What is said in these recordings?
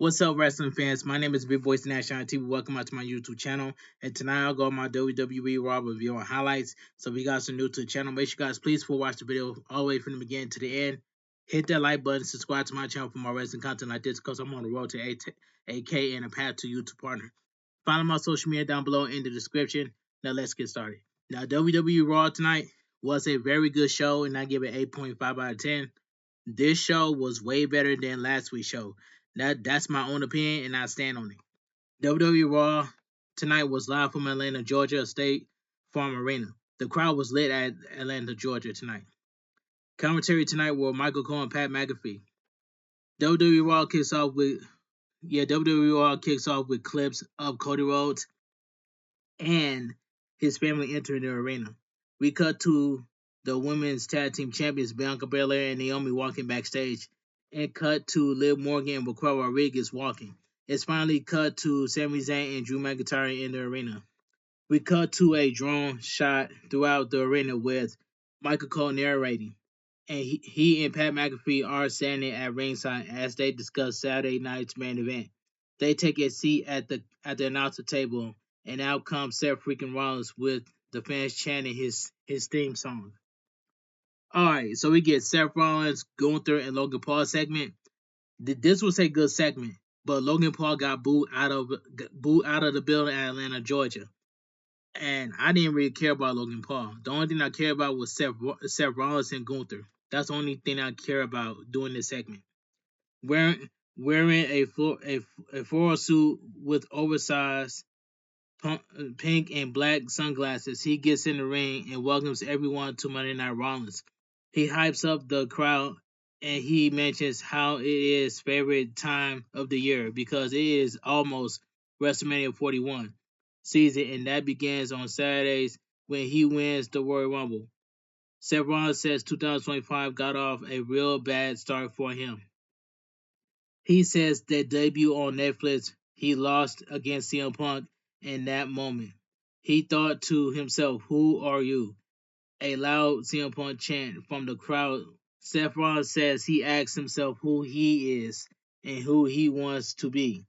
What's up, wrestling fans? My name is Bigboysnacksjonnytv. Welcome out to my YouTube channel. And tonight I'll go on my WWE Raw review and highlights. So if you guys are new to the channel, make sure you guys please watch the video all the way from the beginning to the end. Hit that like button, subscribe to my channel for more wrestling content like this because I'm on the road to 8K and a path to YouTube partner. Follow my social media down below in the description. Now let's get started. Now WWE Raw tonight was a very good show and I give it 8.5 out of 10. This show was way better than last week's show. That's my own opinion, and I stand on it. WWE Raw tonight was live from Atlanta, Georgia State Farm Arena. The crowd was lit at Atlanta, Georgia tonight. Commentary tonight were Michael Cole and Pat McAfee. WWE Raw kicks off with clips of Cody Rhodes and his family entering the arena. We cut to the women's tag team champions Bianca Belair and Naomi walking backstage, and cut to Liv Morgan and Raquel Rodriguez walking. It's finally cut to Sami Zayn and Drew McIntyre in the arena. We cut to a drone shot throughout the arena with Michael Cole narrating, and he and Pat McAfee are standing at ringside as they discuss Saturday night's main event. They take a seat at the announcer table, and out comes Seth freaking Rollins with the fans chanting his theme song. Alright, so we get Seth Rollins, Gunther, and Logan Paul segment. This was a good segment, but Logan Paul got booed out of the building at Atlanta, Georgia. And I didn't really care about Logan Paul. The only thing I care about was Seth Rollins and Gunther. That's the only thing I care about doing this segment. Wearing a floral suit with oversized pink and black sunglasses, he gets in the ring and welcomes everyone to Monday Night Rollins. He hypes up the crowd and he mentions how it is favorite time of the year because it is almost WrestleMania 41 season, and that begins on Saturdays when he wins the Royal Rumble. Seth Rollins says 2025 got off a real bad start for him. He says that debut on Netflix, he lost against CM Punk in that moment. He thought to himself, "Who are you?" A loud CM Punk chant from the crowd. Seth Rollins says he asks himself who he is and who he wants to be.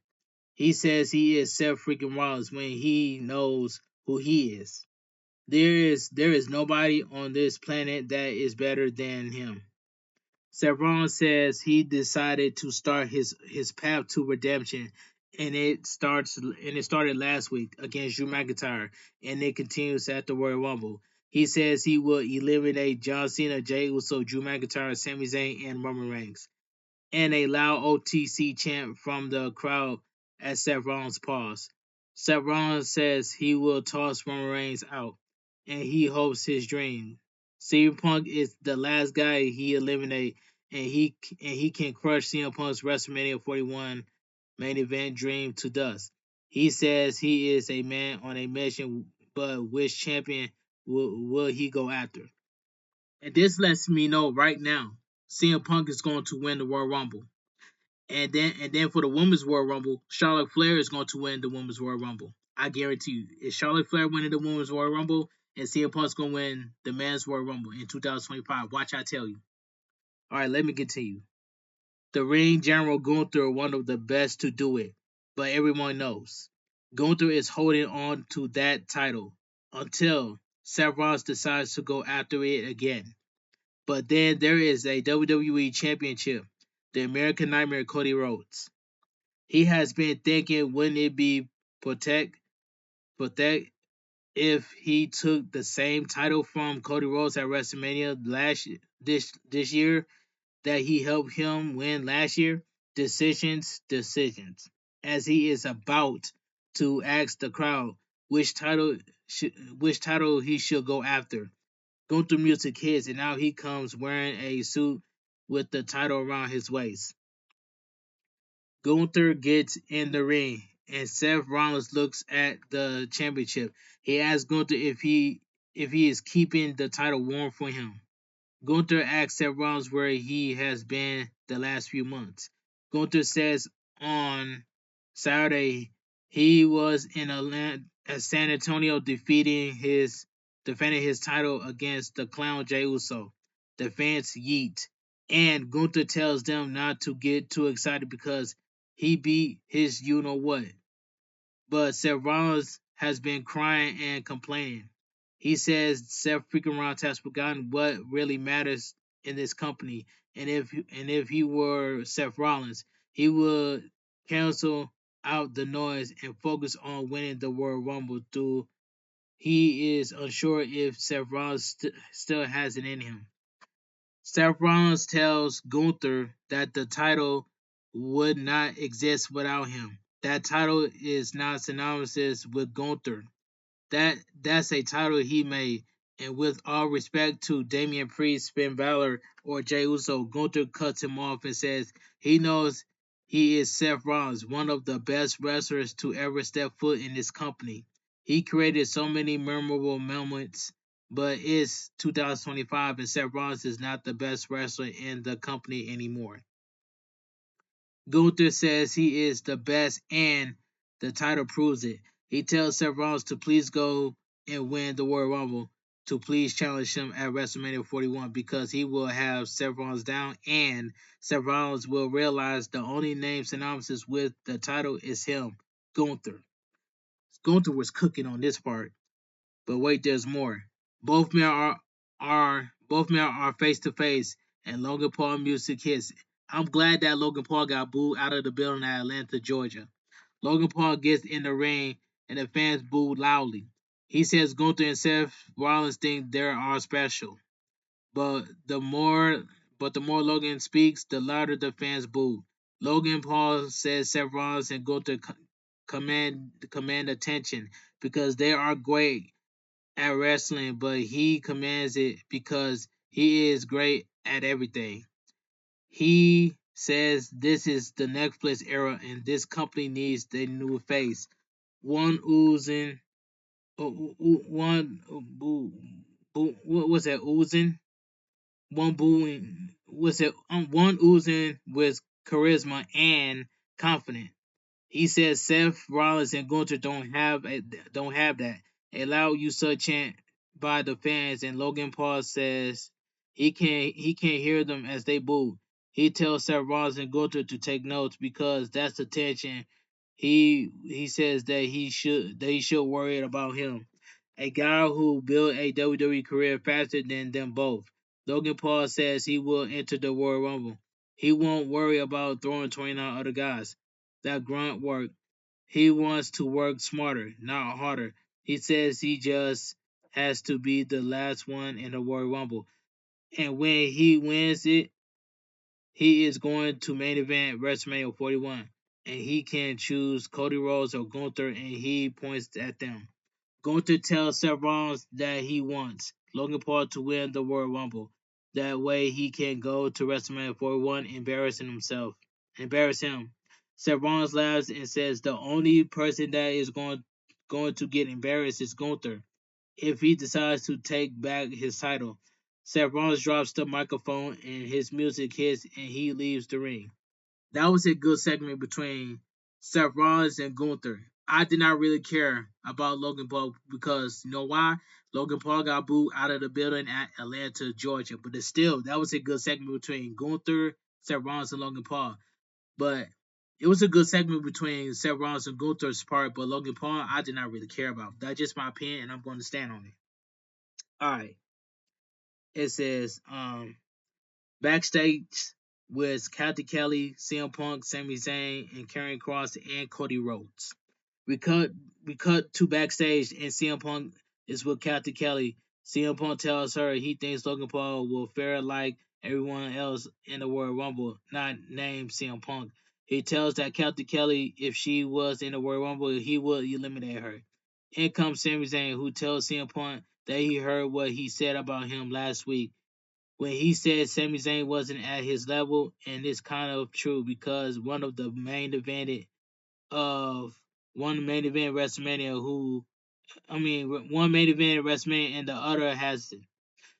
He says he is Seth freaking Rollins when he knows who he is. There is nobody on this planet that is better than him. Seth Rollins says he decided to start his path to redemption, and it started last week against Drew McIntyre, and it continues at the Royal Rumble. He says he will eliminate John Cena, Jey Uso, Drew McIntyre, Sami Zayn, and Roman Reigns. And a loud OTC chant from the crowd as Seth Rollins paused. Seth Rollins says he will toss Roman Reigns out, and he hopes his dream. CM Punk is the last guy he eliminate, and he can crush CM Punk's WrestleMania 41 main event dream to dust. He says he is a man on a mission, but which champion will he go after? And this lets me know right now, CM Punk is going to win the Royal Rumble. And then for the Women's Royal Rumble, Charlotte Flair is going to win the Women's Royal Rumble. I guarantee you. It's Charlotte Flair winning the Women's Royal Rumble, and CM Punk's going to win the Men's Royal Rumble in 2025. Watch, I tell you. All right, let me continue. The ring general Gunther, one of the best to do it, but everyone knows. Gunther is holding on to that title until Seth Rollins decides to go after it again. But then there is a WWE Championship, the American Nightmare Cody Rhodes. He has been thinking, wouldn't it be protect if he took the same title from Cody Rhodes at WrestleMania this year that he helped him win last year? Decisions. As he is about to ask the crowd which title he should go after. Gunther music hits, and now he comes wearing a suit with the title around his waist. Gunther gets in the ring, and Seth Rollins looks at the championship. He asks Gunther if he is keeping the title warm for him. Gunther asks Seth Rollins where he has been the last few months. Gunther says on Saturday he was in San Antonio defending his title against the clown Jey Uso. The fans yeet, and Gunther tells them not to get too excited because He beat his you know what. But Seth Rollins has been crying and complaining. He says Seth freaking Rollins has forgotten what really matters in this company, and if he were Seth Rollins, he would cancel out the noise and focus on winning the Royal Rumble. Through he is unsure if Seth Rollins still has it in him. Seth Rollins tells Gunther that the title would not exist without him. That title is not synonymous with Gunther. That's a title he made. And with all respect to Damian Priest, Finn Balor, or Jey Uso, Gunther cuts him off and says he knows he is Seth Rollins, one of the best wrestlers to ever step foot in this company. He created so many memorable moments, but it's 2025 and Seth Rollins is not the best wrestler in the company anymore. Gunther says he is the best and the title proves it. He tells Seth Rollins to please go and win the Royal Rumble, to please challenge him at WrestleMania 41 because he will have Seth Rollins down and Seth Rollins will realize the only name synonymous with the title is him, Gunther. Gunther was cooking on this part. But wait, there's more. Both men are face to face, and Logan Paul music hits. I'm glad that Logan Paul got booed out of the building at Atlanta, Georgia. Logan Paul gets in the ring, and the fans booed loudly. He says Gunther and Seth Rollins think they are special, but the more Logan speaks, the louder the fans boo. Logan Paul says Seth Rollins and Gunther command attention because they are great at wrestling, but he commands it because he is great at everything. He says this is the Netflix era and this company needs a new face. One oozing, one what was that oozing? One booing was it? One oozing with charisma and confidence. He says Seth Rollins and Gunther don't have that. A loud Usa chant by the fans, and Logan Paul says he can't hear them as they boo. He tells Seth Rollins and Gunther to take notes because that's the tension. He says that he should worry about him, a guy who built a WWE career faster than them both. Logan Paul says he will enter the Royal Rumble. He won't worry about throwing 29 other guys that grunt work. He wants to work smarter, not harder. He says he just has to be the last one in the Royal Rumble. And when he wins it, he is going to main event WrestleMania 41. And he can choose Cody Rhodes or Gunther, and he points at them. Gunther tells Seth Rollins that he wants Logan Paul to win the Royal Rumble. That way he can go to WrestleMania 41 embarrass him. Seth Rollins laughs and says the only person that is going to get embarrassed is Gunther if he decides to take back his title. Seth Rollins drops the microphone and his music hits and he leaves the ring. That was a good segment between Seth Rollins and Gunther. I did not really care about Logan Paul because you know why? Logan Paul got booed out of the building at Atlanta, Georgia. But still, that was a good segment between Gunther, Seth Rollins, and Logan Paul. But it was a good segment between Seth Rollins and Gunther's part, but Logan Paul, I did not really care about. That's just my opinion, and I'm going to stand on it. All right. It says, backstage with Kathy Kelly, CM Punk, Sami Zayn, and Karrion Kross and Cody Rhodes. We cut to backstage and CM Punk is with Kathy Kelly. CM Punk tells her he thinks Logan Paul will fare like everyone else in the Royal Rumble, not named CM Punk. He tells that Kathy Kelly, if she was in the Royal Rumble, he would eliminate her. In comes Sami Zayn, who tells CM Punk that he heard what he said about him last week when he said Sami Zayn wasn't at his level, and it's kind of true because of one main event WrestleMania one main event WrestleMania and the other hasn't.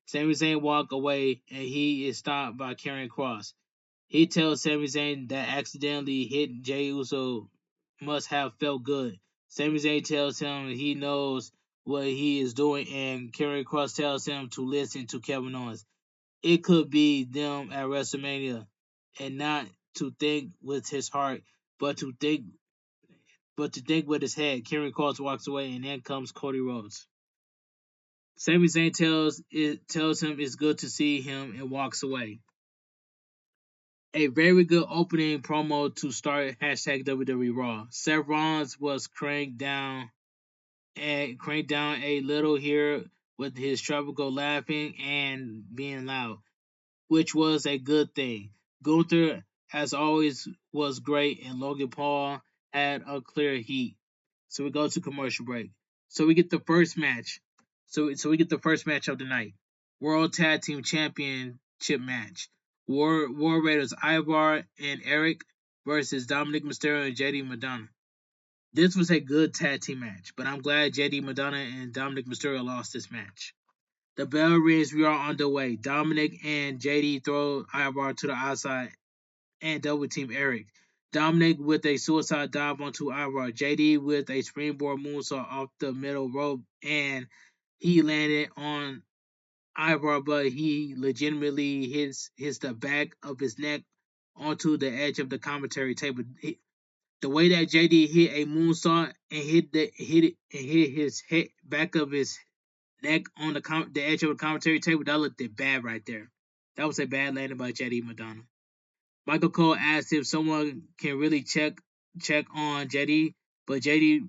Sami Zayn walk away and he is stopped by Karrion Kross. He tells Sami Zayn that accidentally hit Jey Uso must have felt good. Sami Zayn tells him he knows what he is doing and Karrion Kross tells him to listen to Kevin Owens. It could be them at WrestleMania and not to think with his heart. but to think with his head. Karen Cross walks away, and then comes Cody Rhodes. Sami Zayn tells him it's good to see him and walks away. A very good opening promo to start hashtag WWE Raw. Seth Rollins was cranked down a little here with his tropical laughing and being loud, which was a good thing. Gunther, as always, was great, and Logan Paul had a clear heat. So we go to commercial break. So we get the first match. So we get the first match of the night. World Tag Team Championship match. War Raiders Ivar and Eric versus Dominic Mysterio and JD Madonna. This was a good tag team match, but I'm glad JD Madonna and Dominic Mysterio lost this match. The bell rings, we are underway. Dominic and JD throw Ivar to the outside and double team Eric. Dominic with a suicide dive onto Ivar. JD with a springboard moonsault off the middle rope, and he landed on Ivar, but he legitimately hits the back of his neck onto the edge of the commentary table. The way that JD hit a moonsault and hit his head back of his neck on the edge of the commentary table, that looked bad right there. That was a bad landing by JD Madonna. Michael Cole asked if someone can really check on JD, but JD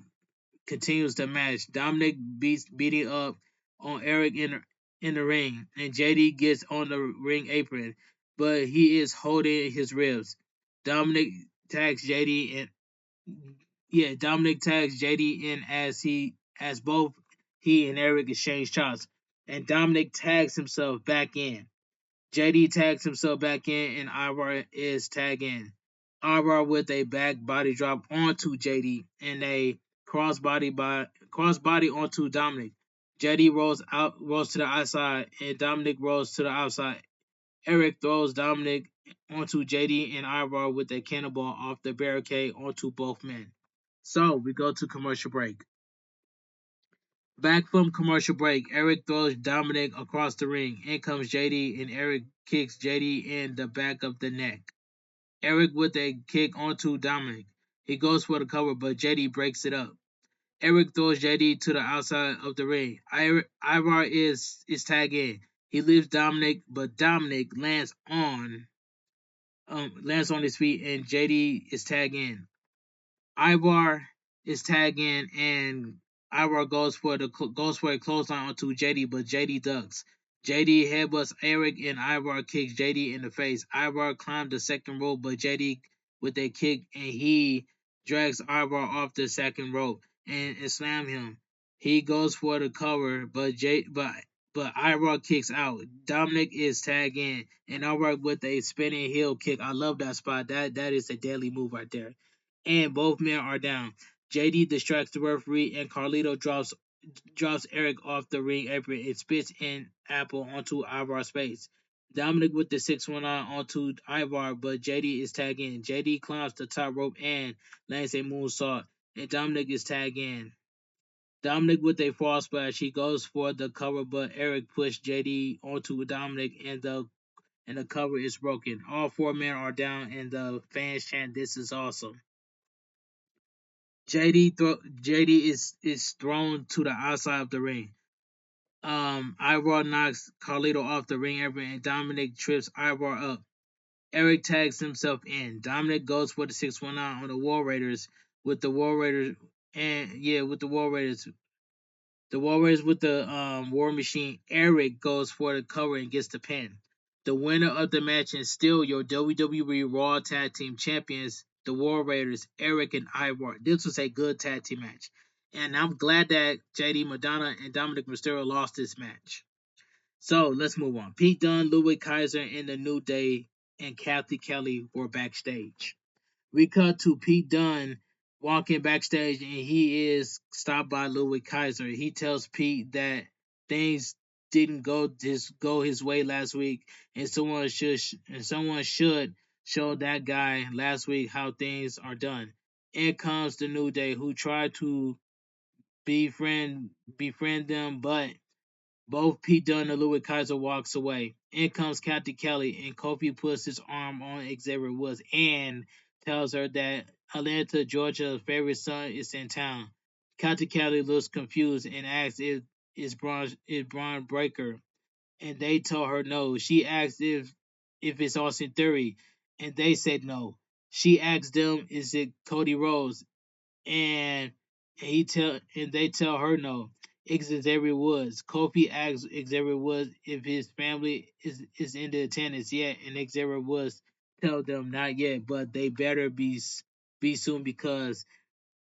continues the match. Dominic beating up on Eric in the ring, and JD gets on the ring apron, but he is holding his ribs. Dominic tags JD in Dominic tags JD in as both he and Eric exchange shots, and Dominic tags himself back in. JD tags himself back in, and Ivar is tagged in. Ivar with a back body drop onto JD and a crossbody onto Dominic. JD rolls to the outside, and Dominic rolls to the outside. Eric throws Dominic onto JD and Ivar with a cannonball off the barricade onto both men. So we go to commercial break. Back from commercial break, Eric throws Dominic across the ring. In comes JD, and Eric kicks JD in the back of the neck. Eric with a kick onto Dominic. He goes for the cover, but JD breaks it up. Eric throws JD to the outside of the ring. Ivar is tagged in. He leaves Dominic, but Dominic lands on his feet, and JD is tagged in. Ivar is tagged in, and Ivar goes for a clothesline onto JD, but JD ducks. JD headbutts Eric, and Ivar kicks JD in the face. Ivar climbs the second rope, but JD with a kick, and he drags Ivar off the second rope and slam him. He goes for the cover, but Ivar kicks out. Dominic is tagged in, and Ivar with a spinning heel kick. I love that spot. That is a deadly move right there. And both men are down. JD distracts the referee, and Carlito drops Eric off the ring apron and spits an apple onto Ivar's face. Dominic with the 619 onto Ivar, but JD is tagged in. JD climbs the top rope and lands a moonsault, and Dominic is tagged in. Dominic with a fall splash, he goes for the cover, but Eric pushed JD onto Dominic, and the cover is broken. All four men are down, and the fans chant, "This is awesome." JD is thrown to the outside of the ring. Ivar knocks Carlito off the ring apron, and Dominic trips Ivar up. Eric tags himself in. Dominic goes for the 619 on the War Raiders with the War Raiders with the War Raiders. The War Raiders with the War Machine. Eric goes for the cover and gets the pin. The winner of the match is still your WWE Raw Tag Team Champions, the War Raiders, Eric and Ivar. This was a good tag team match. And I'm glad that JD Madonna and Dominic Mysterio lost this match. So let's move on. Pete Dunne, Ludwig Kaiser, and the New Day and Kathy Kelly were backstage. We cut to Pete Dunne walking backstage, and he is stopped by Ludwig Kaiser. He tells Pete that things didn't go his way last week, and someone should show that guy last week how things are done. In comes the New Day, who tried to befriend them, but both Pete Dunne and Ludwig Kaiser walks away. In comes Kathy Kelly, and Kofi puts his arm on Xavier Woods and tells her that Atlanta, Georgia's favorite son is in town. Captain Kelly looks confused and asks if Braun Breaker, and they tell her no. She asks if it's Austin Theory, and they said no. She asks them, is it Cody Rhodes, and they tell her no. Xavier Woods. Kofi asks Xavier Woods if his family is in the attendance yet, and Xavier Woods tell them not yet, but they better be soon because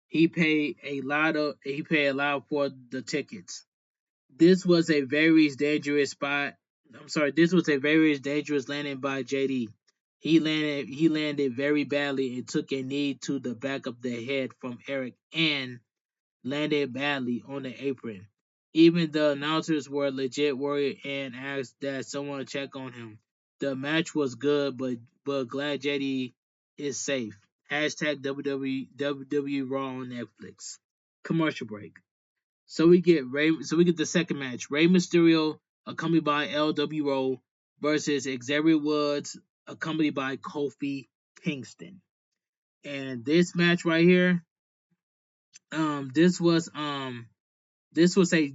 he paid a lot for the tickets. This was a very dangerous spot. I'm sorry, this was a very dangerous landing by JD. He landed very badly and took a knee to the back of the head from Eric and landed badly on the apron. Even the announcers were legit worried and asked that someone check on him. The match was good, but glad JD is safe. Hashtag WWE Raw on Netflix. Commercial break. So we get the second match. Rey Mysterio, accompanied by LWO, versus Xavier Woods, accompanied by Kofi Kingston. And this match right here, um, this was um this was a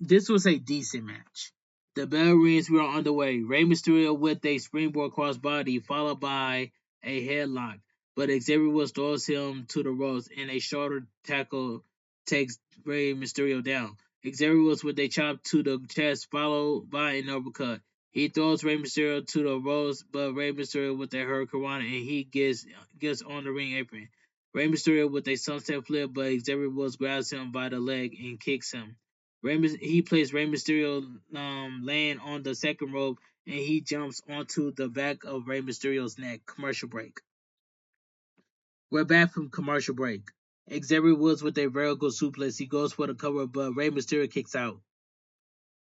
this was a decent match. The bell rings, we are underway. Rey Mysterio with a springboard crossbody followed by a headlock, but Xavier Woods throws him to the ropes and a shoulder tackle takes Rey Mysterio down. Xavier Woods with a chop to the chest followed by an uppercut. He throws Rey Mysterio to the ropes, but Rey Mysterio with a hurricanrana and he gets on the ring apron. Rey Mysterio with a sunset flip, but Xavier Woods grabs him by the leg and kicks him. He plays Rey Mysterio laying on the second rope, and he jumps onto the back of Rey Mysterio's neck. Commercial break. We're back from commercial break. Xavier Woods with a vertical suplex. He goes for the cover, but Rey Mysterio kicks out.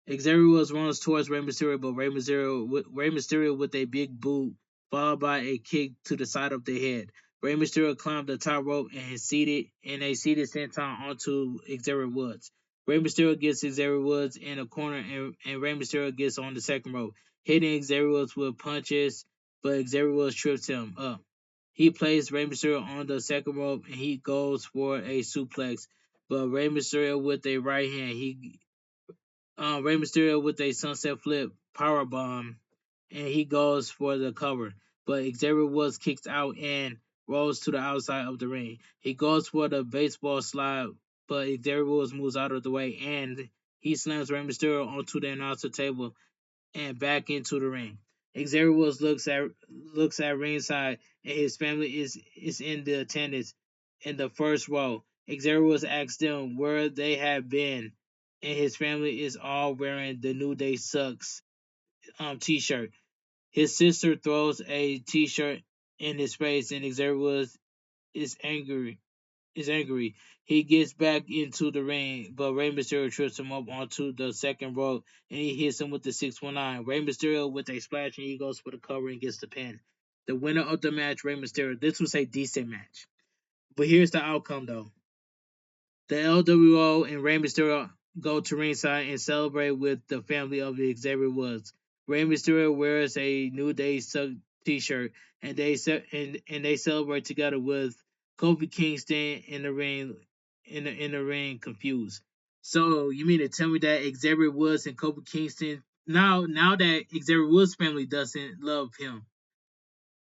Xavier Woods runs towards Rey Mysterio, but Rey Mysterio with a big boot, followed by a kick to the side of the head. Rey Mysterio climbed the top rope and is seated in a seated senton onto Xavier Woods. Rey Mysterio gets Xavier Woods in a corner, and Rey Mysterio gets on the second rope, hitting Xavier Woods with punches, but Xavier Woods trips him up. He plays Rey Mysterio on the second rope, and he goes for a suplex, but Rey Mysterio with a right hand, Rey Mysterio with a sunset flip power bomb, and he goes for the cover. But Xavier Woods kicks out and rolls to the outside of the ring. He goes for the baseball slide, but Xavier Woods moves out of the way and he slams Rey Mysterio onto the announcer table and back into the ring. Xavier Woods looks at ringside, and his family is in the attendance in the first row. Xavier Woods asks them where they have been, and his family is all wearing the New Day Sucks t-shirt. His sister throws a t-shirt in his face, and Xavier Woods is angry is angry. He gets back into the ring, but Rey Mysterio trips him up onto the second rope and he hits him with the 619. Rey Mysterio with a splash and he goes for the cover and gets the pin. The winner of the match, Rey Mysterio. This was a decent match. But here's the outcome though. The LWO and Rey Mysterio go to ringside and celebrate with the family of the Xavier Woods. Rey Mysterio wears a New Day Suck t-shirt and they celebrate together with Kofi Kingston in the ring in the ring confused. So you mean to tell me that Xavier Woods and Kofi Kingston now that Xavier Woods family doesn't love him,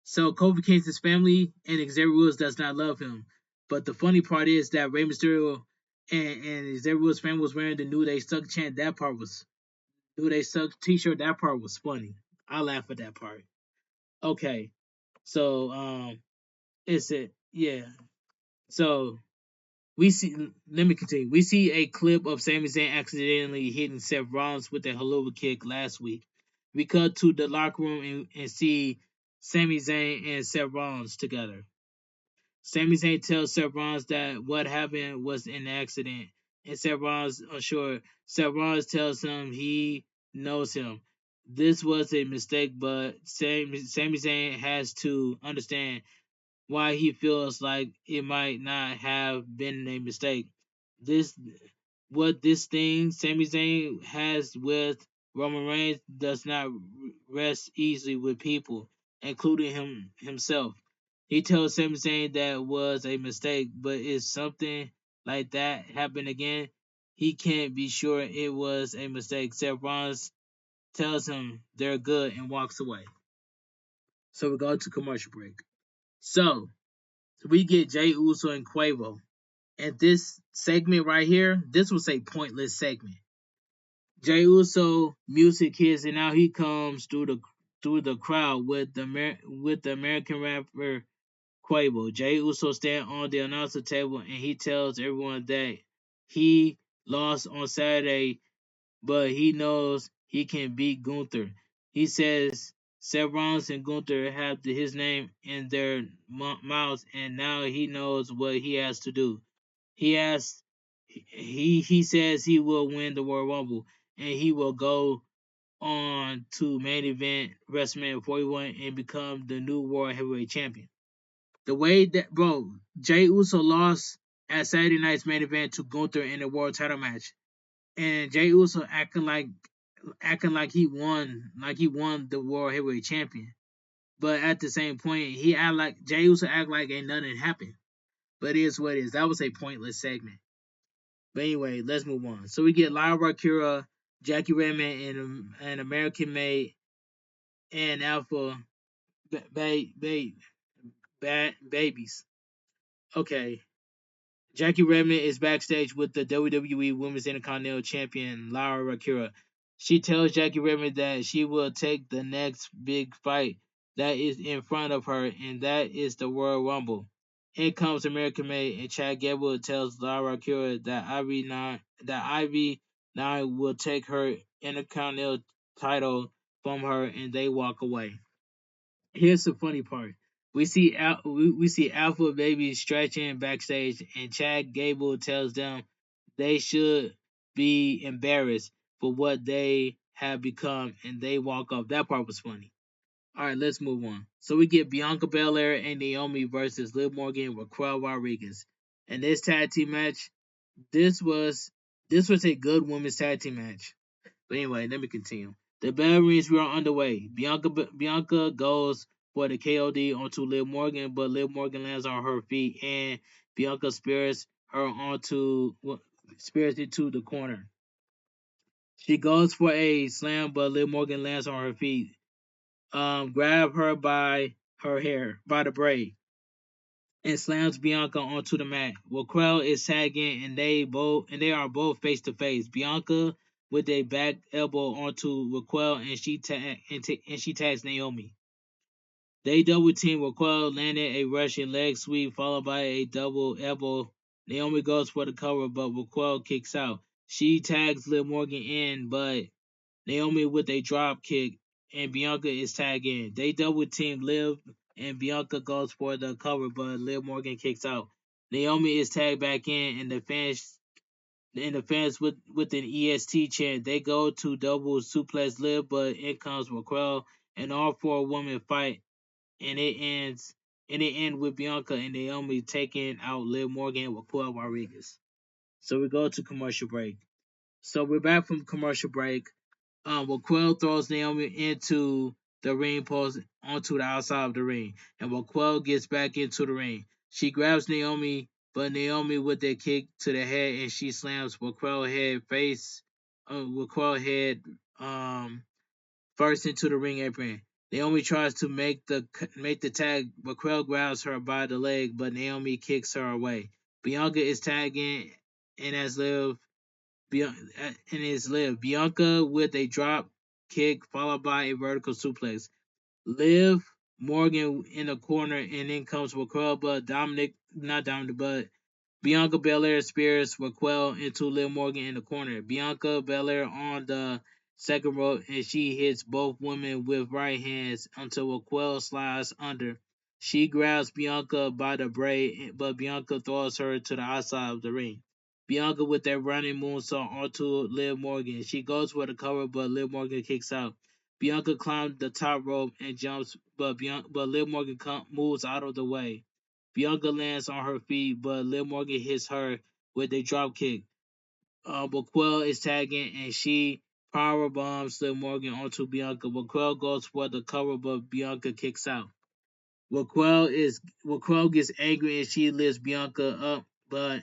so Kofi Kingston's family and Xavier Woods does not love him. But the funny part is that Rey Mysterio and Xavier Woods' family was wearing the New Day Suck chant. That part was New Day Suck t-shirt. That part was funny. I laugh at that part. Okay, so it's it. Yeah. So we see. Let me continue. We see a clip of Sami Zayn accidentally hitting Seth Rollins with a haluva kick last week. We cut to the locker room and see Sami Zayn and Seth Rollins together. Sami Zayn tells Seth Rollins that what happened was an accident, and Seth Rollins unsure. Seth Rollins tells him he knows him. This was a mistake, but Sami Zayn has to understand why he feels like it might not have been a mistake. This this thing Sami Zayn has with Roman Reigns does not rest easily with people, including himself. He tells Sami Zayn that was a mistake, but if something like that happened again, he can't be sure it was a mistake. Seth Rollins tells him they're good and walks away. So we go to commercial break. So we get Jey Uso and Quavo. And this segment right here, this was a pointless segment. Jey Uso music hits, and now he comes through the crowd with the American rapper Quavo. Jey Uso stands on the announcer table and he tells everyone that he lost on Saturday, but he knows he can beat Gunther. He says Seth Rollins and Gunther have his name in their mouths, and now he knows what he has to do. He has he says he will win the Royal Rumble and he will go on to main event WrestleMania 41 and become the new World Heavyweight Champion. The way that Jey Uso lost at Saturday night's main event to Gunther in the world title match, and Jey Uso acting like he won the World Heavyweight Champion. But at the same point, he act like Jey Uso act like ain't nothing happened. But it is what it is. That was a pointless segment. But anyway, let's move on. So we get Lyra Kira, Jackie Redmond, and an American Made and Alpha Babies. Okay. Jackie Redmond is backstage with the WWE Women's Intercontinental Champion Lyra Kira. She tells Jackie Redmond that she will take the next big fight that is in front of her, and that is the Royal Rumble. In comes American May, and Chad Gable tells Lyra Kira that Ivy now will take her Intercontinental title from her, and they walk away. Here's the funny part. We see Alpha Baby stretching backstage, and Chad Gable tells them they should be embarrassed for what they have become, and they walk off. That part was funny. All right, let's move on. So we get Bianca Belair and Naomi versus Liv Morgan and Raquel Rodriguez. And this tag team match, this was this was a good women's tag team match. But anyway, let me continue. The bell rings, we are underway. Bianca goes for the KOD onto Liv Morgan, but Liv Morgan lands on her feet and Bianca spears it to the corner. She goes for a slam, but Liv Morgan lands on her feet. Grab her by her hair, by the braid, and slams Bianca onto the mat. Raquel is tagging, and they are both face to face. Bianca with a back elbow onto Raquel, and she tags Naomi. They double team Raquel, landing a Russian leg sweep followed by a double elbow. Naomi goes for the cover, but Raquel kicks out. She tags Liv Morgan in, but Naomi with a drop kick, and Bianca is tagged in. They double team Liv, and Bianca goes for the cover, but Liv Morgan kicks out. Naomi is tagged back in, and the fans with an EST chant. They go to double suplex Liv, but in comes Raquel, and all four women fight, and it ends. And it ends with Bianca and Naomi taking out Liv Morgan and Raquel Rodriguez. So we go to commercial break. So we're back from commercial break. Raquel throws Naomi into the ring post onto the outside of the ring, and Raquel gets back into the ring. She grabs Naomi, but Naomi with a kick to the head, and she slams Raquel head first into the ring apron. Naomi tries to make the tag. Raquel grabs her by the leg, but Naomi kicks her away. Bianca is tagging, and as Liv Bianca with a drop kick followed by a vertical suplex. Liv Morgan in the corner, and then comes Raquel, but Bianca Belair spears Raquel into Liv Morgan in the corner. Bianca Belair on the second rope, and she hits both women with right hands until Raquel slides under. She grabs Bianca by the braid, but Bianca throws her to the outside of the ring. Bianca with that running moonsault onto Liv Morgan. She goes for the cover, but Liv Morgan kicks out. Bianca climbs the top rope and jumps, but Liv Morgan moves out of the way. Bianca lands on her feet, but Liv Morgan hits her with a drop kick. Raquel is tagging, and she power bombs Liv Morgan onto Bianca. Raquel goes for the cover, but Bianca kicks out. Raquel gets angry and she lifts Bianca up, but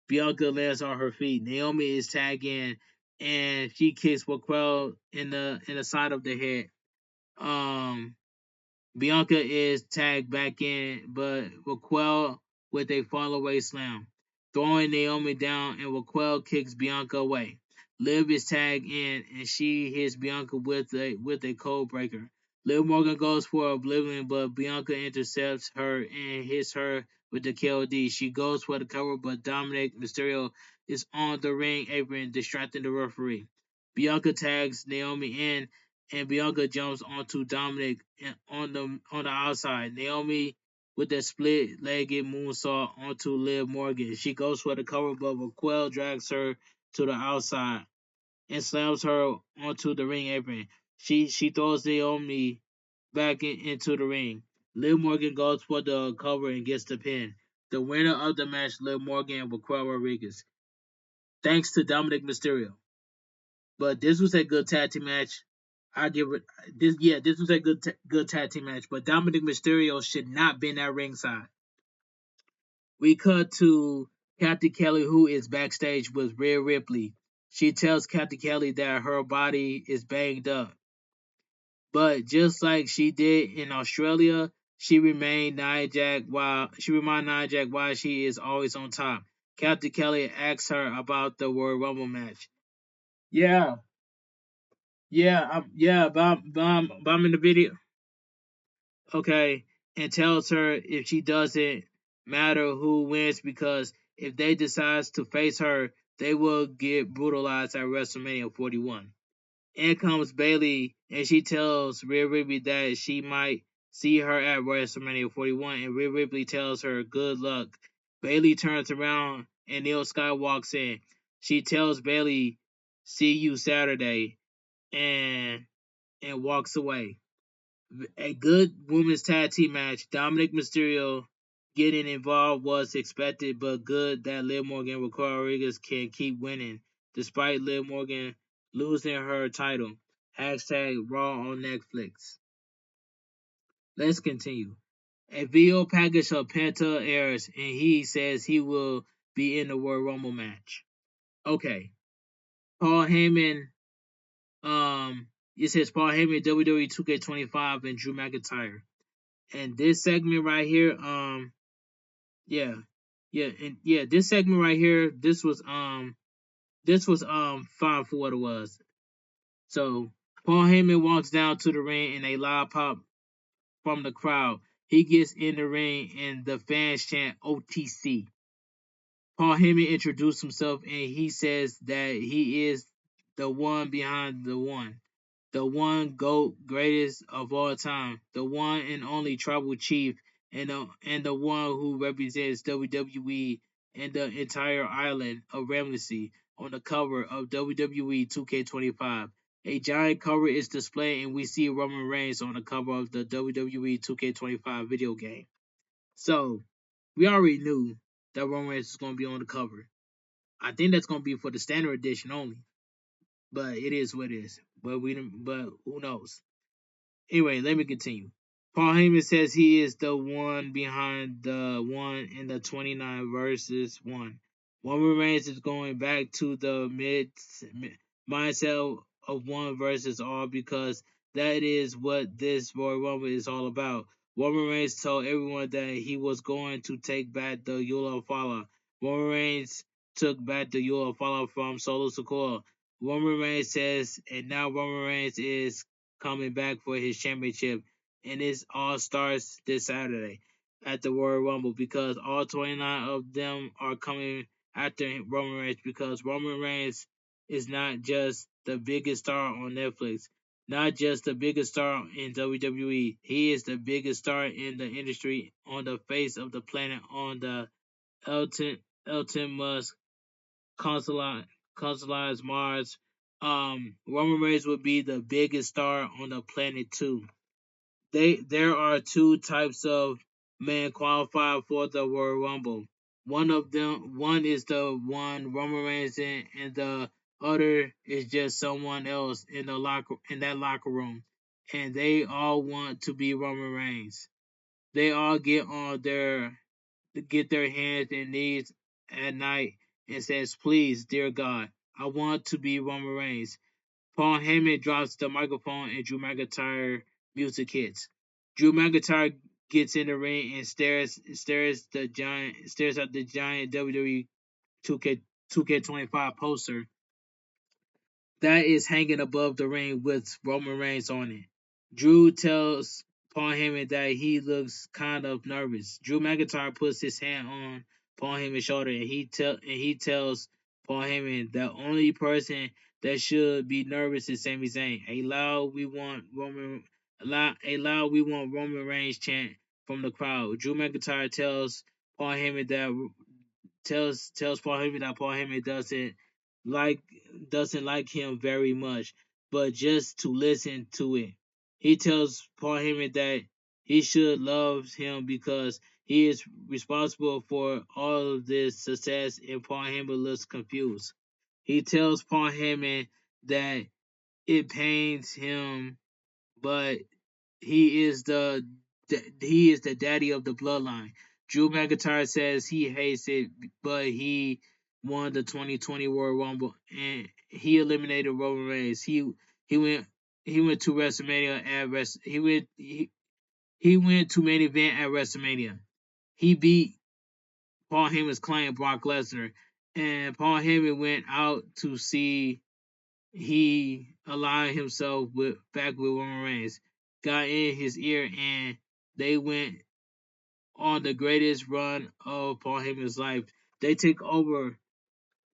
Bianca lands on her feet. Naomi is tagging and she kicks Raquel in the side of the head. Um, Bianca is tagged back in, but Raquel with a fall away slam, throwing Naomi down, and Raquel kicks Bianca away. Liv is tagged in, and she hits Bianca with a code breaker. Liv Morgan goes for Oblivion, but Bianca intercepts her and hits her with the KOD. She goes for the cover, but Dominic Mysterio is on the ring apron, distracting the referee. Bianca tags Naomi in, and Bianca jumps onto Dominic on the outside. Naomi with a split-legged moonsault onto Liv Morgan. She goes for the cover, but Raquel drags her to the outside and slams her onto the ring apron. She throws Naomi into the ring. Liv Morgan goes for the cover and gets the pin. The winner of the match, Liv Morgan and Raquel Rodriguez. Thanks to Dominic Mysterio. But this was a good tag team match. I give it this. Yeah, this was a good tag team match. But Dominic Mysterio should not been at ringside. We cut to Kathy Kelly, who is backstage with Rhea Ripley. She tells Kathy Kelly that her body is banged up, but just like she did in Australia, she reminded Nia Jax why she is always on top. Kathy Kelly asks her about the Royal Rumble match. Yeah, but I'm in the video. Okay, and tells her if she doesn't matter who wins because if they decide to face her, they will get brutalized at WrestleMania 41. In comes Bayley, and she tells Rhea Ripley that she might see her at WrestleMania 41, and Rhea Ripley tells her good luck. Bayley turns around, and Neil Scott walks in. She tells Bayley, "See you Saturday," and walks away. A good women's tag team match. Dominic Mysterio getting involved was expected, but good that Liv Morgan and Raquel Rodriguez can keep winning despite Liv Morgan losing her title. Hashtag Raw on Netflix. Let's continue. A video package of Penta airs, and he says he will be in the Royal Rumble match. Okay. Paul Heyman, it says Paul Heyman, WWE 2K25, and Drew McIntyre. And this segment right here, yeah, this segment right here, this was fine for what it was. So Paul Heyman walks down to the ring and a loud pop from the crowd. He gets in the ring and the fans chant OTC. Paul Heyman introduced himself and he says that he is the one behind the one GOAT, greatest of all time, the one and only tribal chief, and the one who represents WWE and the entire island of Ramsey on the cover of WWE 2K25. A giant cover is displayed, and we see Roman Reigns on the cover of the WWE 2K25 video game. So, we already knew that Roman Reigns was going to be on the cover. I think that's going to be for the standard edition only, but it is what it is. But who knows? Anyway, let me continue. Paul Heyman says he is the one behind the one in the 29 versus 1. Roman Reigns is going back to the mindset of one versus all because that is what this Royal Rumble is all about. Roman Reigns told everyone that he was going to take back the Eula Fala. Roman Reigns took back the Eula Fala from Solo Sikoa. Roman Reigns says, and now Roman Reigns is coming back for his championship, and it all starts this Saturday at the Royal Rumble because all 29 of them are coming after Roman Reigns because Roman Reigns is not just the biggest star on Netflix, not just the biggest star in WWE. He is the biggest star in the industry on the face of the planet on the Elton Musk constellized Mars. Roman Reigns would be the biggest star on the planet too. There are two types of men qualified for the Royal Rumble. One is the one Roman Reigns in, and the other is just someone else in that locker room, and they all want to be Roman Reigns. They all get their hands and knees at night and says, "Please, dear God, I want to be Roman Reigns." Paul Heyman drops the microphone and Drew McIntyre music hits. Drew McIntyre gets in the ring and stares at the giant WWE 2K25 poster that is hanging above the ring with Roman Reigns on it. Drew tells Paul Heyman that he looks kind of nervous. Drew McIntyre puts his hand on Paul Heyman's shoulder and he tells Paul Heyman the only person that should be nervous is Sami Zayn. A loud we want Roman Reigns chant from the crowd. Drew McIntyre tells Paul Heyman that Paul Heyman like doesn't like him very much, but just to listen to it. He tells Paul Heyman that he should love him because he is responsible for all of this success, and Paul Heyman looks confused. He tells Paul Heyman that it pains him, but he is the he is the daddy of the bloodline. Drew McIntyre says he hates it, but he won the 2020 Royal Rumble and he eliminated Roman Reigns. He went he went to WrestleMania at Rest he went to main event at WrestleMania. He beat Paul Heyman's client Brock Lesnar, and Paul Heyman went out to see he aligned himself back with Roman Reigns, got in his ear, and they went on the greatest run of Paul Heyman's life. They took over.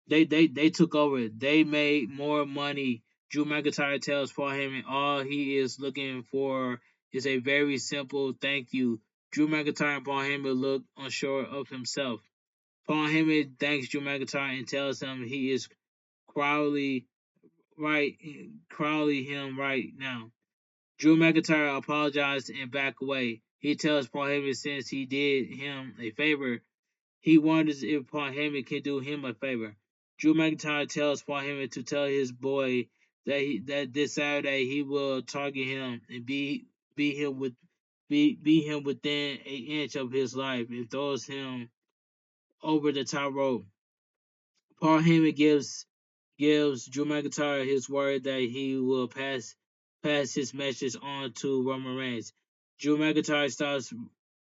They took over. They made more money. Drew McIntyre tells Paul Heyman all he is looking for is a very simple thank you. Drew McIntyre and Paul Heyman look unsure of himself. Paul Heyman thanks Drew McIntyre and tells him he is Crowley right Crowley him right now. Drew McIntyre apologized and backed away. He tells Paul Heyman since he did him a favor, he wonders if Paul Heyman can do him a favor. Drew McIntyre tells Paul Heyman to tell his boy that this Saturday he will target him and be him with be him within an inch of his life and throws him over the top rope. Paul Heyman gives Drew McIntyre his word that he will pass his message on to Roman Reigns. Drew McIntyre stops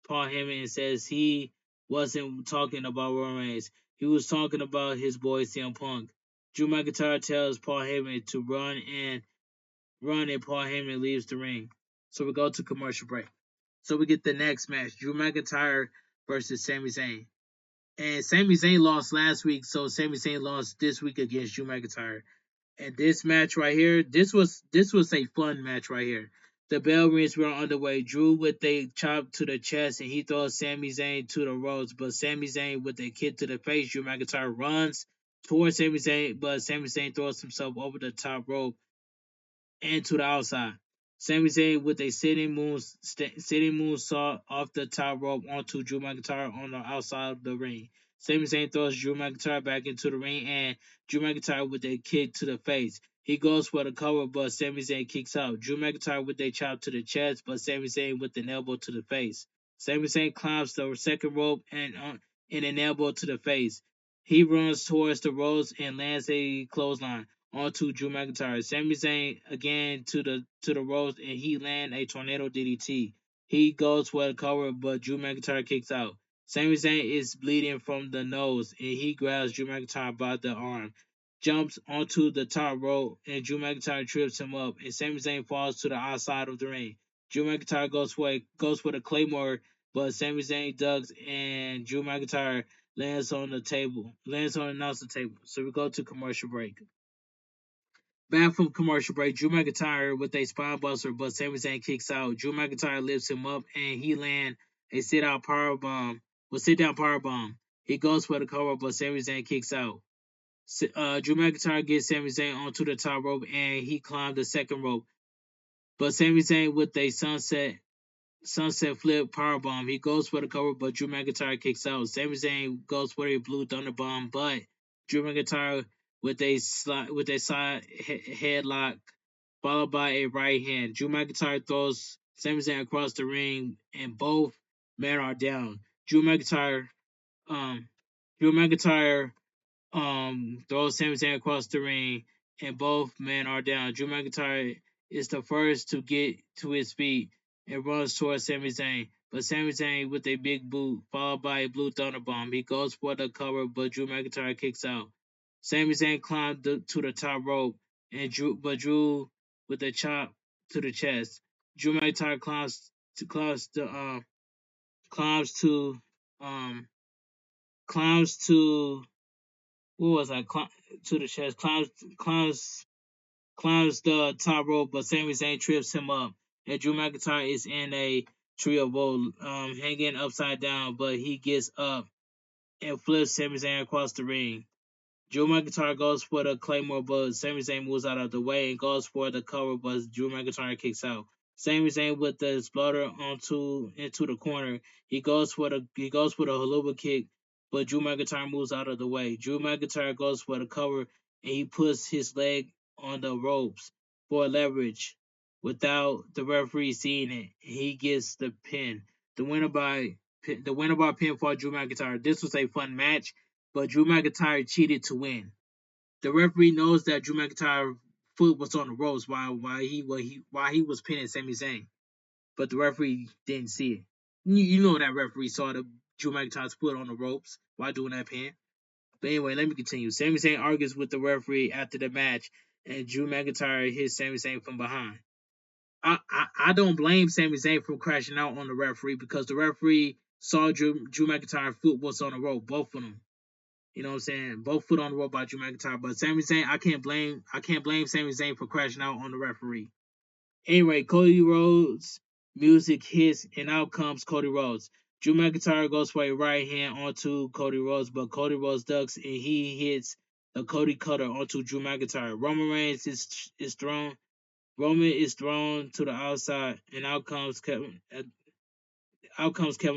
Paul Heyman and says he wasn't talking about Roman Reigns. He was talking about his boy CM Punk. Drew McIntyre tells Paul Heyman to run and Paul Heyman leaves the ring. So we go to commercial break. So we get the next match, Drew McIntyre versus Sami Zayn. And Sami Zayn lost last week, so Sami Zayn lost this week against Drew McIntyre. And this match right here, this was a fun match right here. The bell rings were underway. Drew with a chop to the chest and he throws Sami Zayn to the ropes, but Sami Zayn with a kick to the face. Drew McIntyre runs towards Sami Zayn, but Sami Zayn throws himself over the top rope and to the outside. Sami Zayn with a sitting moonsault off the top rope onto Drew McIntyre on the outside of the ring. Sami Zayn throws Drew McIntyre back into the ring and Drew McIntyre with a kick to the face. He goes for the cover, but Sami Zayn kicks out. Drew McIntyre with a chop to the chest, but Sami Zayn with an elbow to the face. Sami Zayn climbs the second rope and an elbow to the face. He runs towards the ropes and lands a clothesline onto Drew McIntyre. Sami Zayn again to the ropes and he lands a tornado DDT. He goes for the cover, but Drew McIntyre kicks out. Sami Zayn is bleeding from the nose and he grabs Drew McIntyre by the arm, jumps onto the top rope and Drew McIntyre trips him up and Sami Zayn falls to the outside of the ring. Drew McIntyre goes for the Claymore, but Sami Zayn ducks and Drew McIntyre lands on the announcer table. So we go to commercial break. Back from commercial break, Drew McIntyre with a spine buster, but Sami Zayn kicks out. Drew McIntyre lifts him up and he lands a sit down power bomb. He goes for the cover, but Sami Zayn kicks out. Drew McIntyre gets Sami Zayn onto the top rope and he climbs the second rope, but Sami Zayn with a sunset flip powerbomb. He goes for the cover, but Drew McIntyre kicks out. Sami Zayn goes for a blue thunder bomb, but Drew McIntyre with a side headlock followed by a right hand. Drew McIntyre throws Sami Zayn across the ring, and both men are down. Drew McIntyre, um, Drew McIntyre throws Sami Zayn across the ring, and both men are down. Drew McIntyre is the first to get to his feet and runs towards Sami Zayn, but Sami Zayn with a big boot, followed by a blue thunder bomb. He goes for the cover, but Drew McIntyre kicks out. Sami Zayn climbed to the top rope, and Drew with a chop to the chest. Drew McIntyre climbs to um climbs to what was I? To the chest, climbs climbs the top rope, but Sami Zayn trips him up, and Drew McIntyre is in a trio roll, hanging upside down, but he gets up and flips Sami Zayn across the ring. Drew McIntyre goes for the Claymore, but Sami Zayn moves out of the way and goes for the cover, but Drew McIntyre kicks out. Sami Zayn with the exploder into the corner. He goes for the haluva kick, but Drew McIntyre moves out of the way. Drew McIntyre goes for the cover and he puts his leg on the ropes for leverage without the referee seeing it. He gets the pin. The winner by pinfall, Drew McIntyre. This was a fun match, but Drew McIntyre cheated to win. The referee knows that Drew McIntyre's foot was on the ropes while he was pinning Sami Zayn, but the referee didn't see it. You know that referee saw the Drew McIntyre's foot on the ropes while doing that pin. But anyway, let me continue. Sami Zayn argues with the referee after the match, and Drew McIntyre hits Sami Zayn from behind. I don't blame Sami Zayn for crashing out on the referee because the referee saw Drew McIntyre's foot was on the rope, both of them. You know what I'm saying? Both foot on the rope by Drew McIntyre. But Sami Zayn, I can't blame Sami Zayn for crashing out on the referee. Anyway, Cody Rhodes music hits and out comes Cody Rhodes. Drew McIntyre goes for a right hand onto Cody Rhodes, but Cody Rhodes ducks and he hits the Cody Cutter onto Drew McIntyre. Roman is thrown to the outside, and out comes Kevin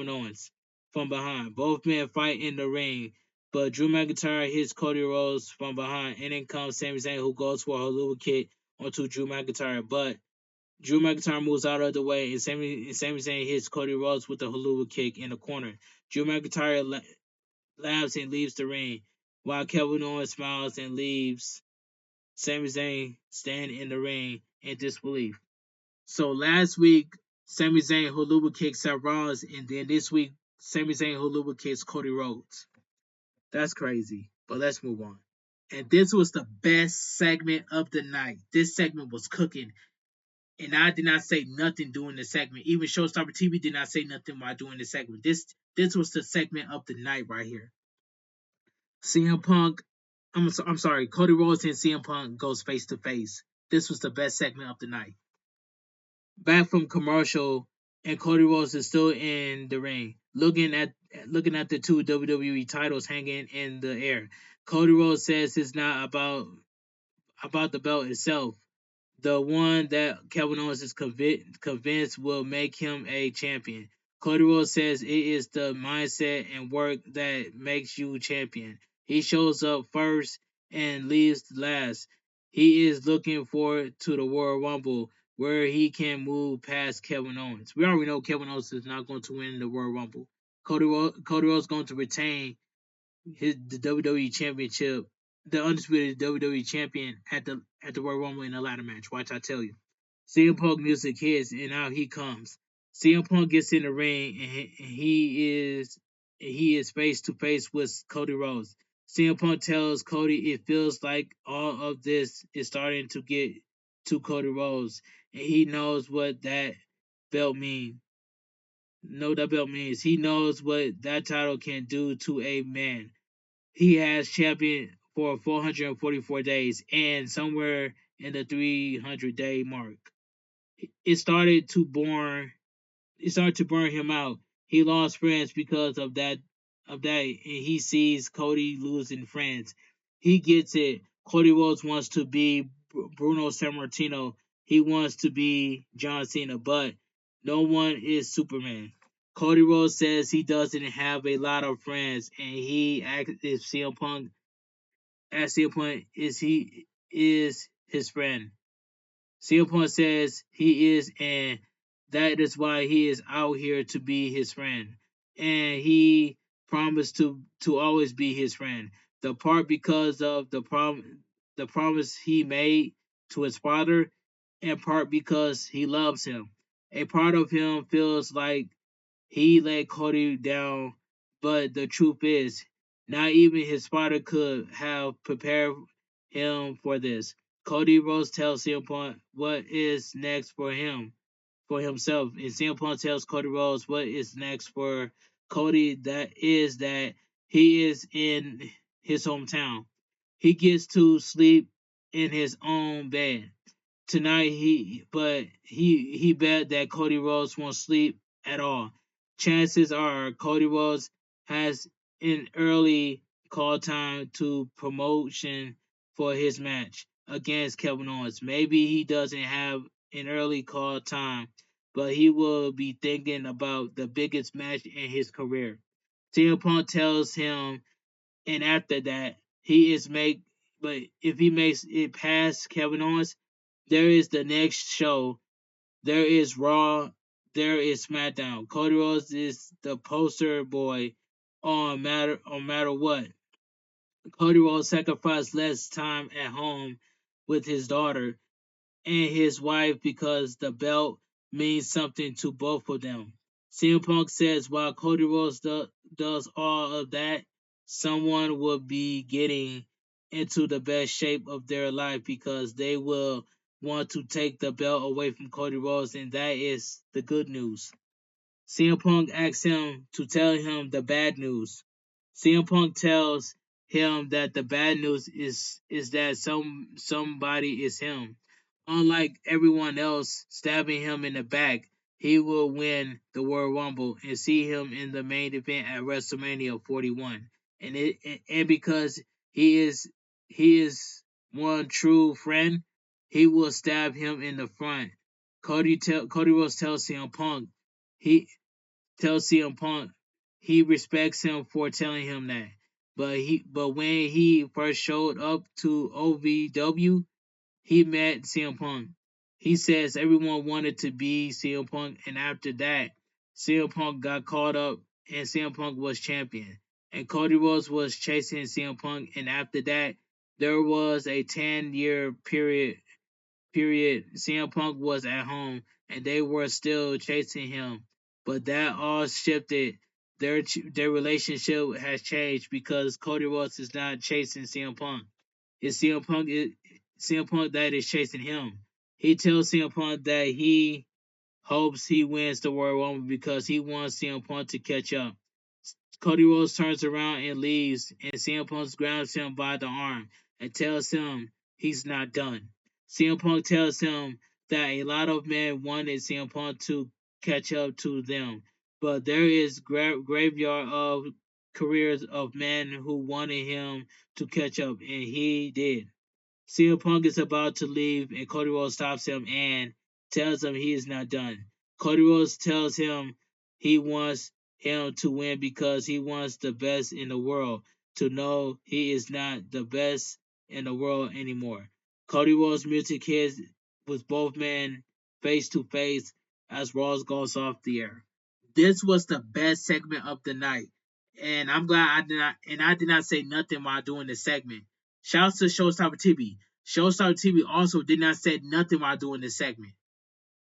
Owens from behind. Both men fight in the ring, but Drew McIntyre hits Cody Rhodes from behind, and then comes Sami Zayn, who goes for a haluva kick onto Drew McIntyre, but Drew McIntyre moves out of the way, and Sami Zayn hits Cody Rhodes with a haluva kick in the corner. Drew McIntyre laughs and leaves the ring, while Kevin Owens smiles and leaves Sami Zayn stand in the ring in disbelief. So last week, Sami Zayn haluva kicks Seth Rollins, and then this week, Sami Zayn haluva kicks Cody Rhodes. That's crazy. But let's move on. And this was the best segment of the night. This segment was cooking, and I did not say nothing during the segment. Even Showstopper TV did not say nothing while doing the segment. This was the segment of the night right here. CM Punk, I'm sorry, Cody Rhodes and CM Punk goes face to face. This was the best segment of the night. Back from commercial, and Cody Rhodes is still in the ring, looking at the two WWE titles hanging in the air. Cody Rhodes says it's not about the belt itself, the one that Kevin Owens is convinced will make him a champion. Cody Rhodes says it is the mindset and work that makes you champion. He shows up first and leaves last. He is looking forward to the Royal Rumble where he can move past Kevin Owens. We already know Kevin Owens is not going to win the Royal Rumble. Cody Rhodes is going to retain the WWE Championship, the undisputed WWE Champion at the Royal Rumble in a ladder match. Watch, I tell you. CM Punk music hits, and out he comes. CM Punk gets in the ring, and he is face to face with Cody Rhodes. CM Punk tells Cody it feels like all of this is starting to get to Cody Rhodes, and he knows what that belt means. That belt means. He knows what that title can do to a man. He has championed for 444 days and somewhere in the 300-day mark. It started to burn. It started to burn him out. He lost friends because of that. And he sees Cody losing friends. He gets it. Cody Rhodes wants to be Bruno Sammartino. He wants to be John Cena, but no one is Superman. Cody Rhodes says he doesn't have a lot of friends, and he asks if CM Punk is his friend. CM Punk says he is, and That is why he is out here to be his friend, and he promised to always be his friend. The part because of the promise he made to his father, and part because he loves him. A part of him feels like he let Cody down, but the truth is, not even his father could have prepared him for this. Cody Rhodes tells CM Punk what is next for him, for himself, and CM Punk tells Cody Rhodes what is next for Cody. That he is in his hometown. He gets to sleep in his own bed tonight. He bet that Cody Rhodes won't sleep at all. Chances are Cody Rhodes has an early call time to promotion for his match against Kevin Owens. Maybe he doesn't have an early call time, but he will be thinking about the biggest match in his career. CM Punk tells him, and after that, he is make. But if he makes it past Kevin Owens, there is the next show. There is Raw. There is SmackDown. Cody Rhodes is the poster boy on matter what. Cody Rhodes sacrificed less time at home with his daughter and his wife because the belt means something to both of them. CM Punk says while Cody Rhodes does all of that, someone will be getting into the best shape of their life because they will want to take the belt away from Cody Rhodes, and that is the good news. CM Punk asks him to tell him the bad news. CM Punk tells him that the bad news is that somebody is him. Unlike everyone else stabbing him in the back, he will win the World Rumble and see him in the main event at WrestleMania 41. And because he is one true friend, he will stab him in the front. Cody Rhodes tells CM Punk he tells CM Punk he respects him for telling him that. But when he first showed up to OVW, he met CM Punk. He says everyone wanted to be CM Punk, and after that, CM Punk got caught up, and CM Punk was champion. And Cody Rhodes was chasing CM Punk, and after that, there was a 10-year period, CM Punk was at home and they were still chasing him. But that all shifted. Their relationship has changed because Cody Rhodes is not chasing CM Punk. It's CM Punk that is chasing him. He tells CM Punk that he hopes he wins the Royal Rumble because he wants CM Punk to catch up. Cody Rhodes turns around and leaves, and CM Punk grabs him by the arm and tells him he's not done. CM Punk tells him that a lot of men wanted CM Punk to catch up to them, but there is graveyard of careers of men who wanted him to catch up, and he did. CM Punk is about to leave, and Cody Rhodes stops him and tells him he is not done. Cody Rhodes tells him he wants him to win because he wants the best in the world to know he is not the best in the world anymore. Cody Rhodes' music hits with both men face to face as Rhodes goes off the air. This was the best segment of the night, and I'm glad I did not say nothing while doing this segment. Shouts to Showstopper TV. Showstopper TV also did not say nothing while doing this segment.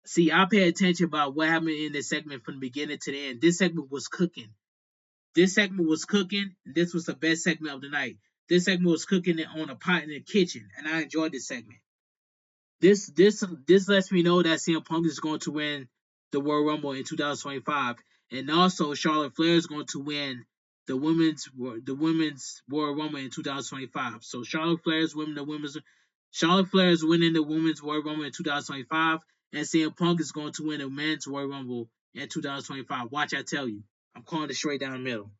See, I pay attention about what happened in this segment from the beginning to the end. This segment was cooking. This segment was cooking. And this was the best segment of the night. This segment was cooking it on a pot in the kitchen, and I enjoyed this segment. This lets me know that CM Punk is going to win the World Rumble in 2025, and also Charlotte Flair is going to win the women's World Rumble in 2025. So Charlotte Flair is winning the women's World Rumble in 2025, and CM Punk is going to win the men's World Rumble in 2025. Watch, I tell you, I'm calling it straight down the middle.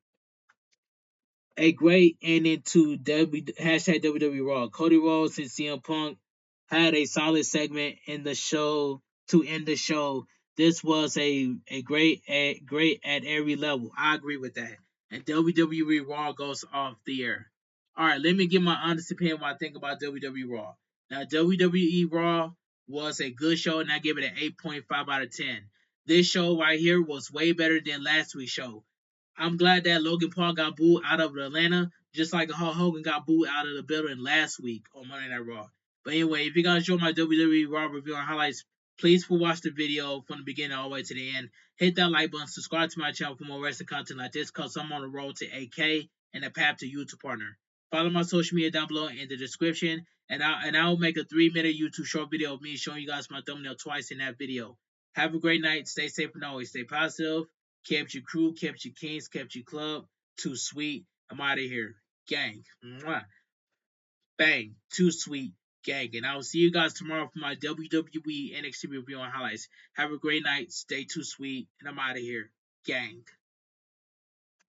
A great ending to hashtag WWE Raw. Cody Rhodes and CM Punk had a solid segment in the show to end the show. This was a great at every level. I agree with that. And WWE Raw goes off the air. All right, let me give my honest opinion what I think about WWE Raw. Now, WWE Raw was a good show, and I give it an 8.5 out of 10. This show right here was way better than last week's show. I'm glad that Logan Paul got booed out of Atlanta, just like Hulk Hogan got booed out of the building last week on Monday Night Raw. But anyway, if you guys enjoyed my WWE Raw review and highlights, please watch the video from the beginning all the way to the end. Hit that like button, subscribe to my channel for more wrestling content like this, cause I'm on the road to 8K and a path to YouTube partner. Follow my social media down below in the description, and I'll make a 3-minute YouTube short video of me showing you guys my thumbnail twice in that video. Have a great night. Stay safe and always stay positive. Kept your crew, kept your kings, kept your club. Too sweet. I'm out of here. Gang. Mwah. Bang. Too sweet. Gang. And I will see you guys tomorrow for my WWE NXT review and highlights. Have a great night. Stay too sweet. And I'm out of here. Gang.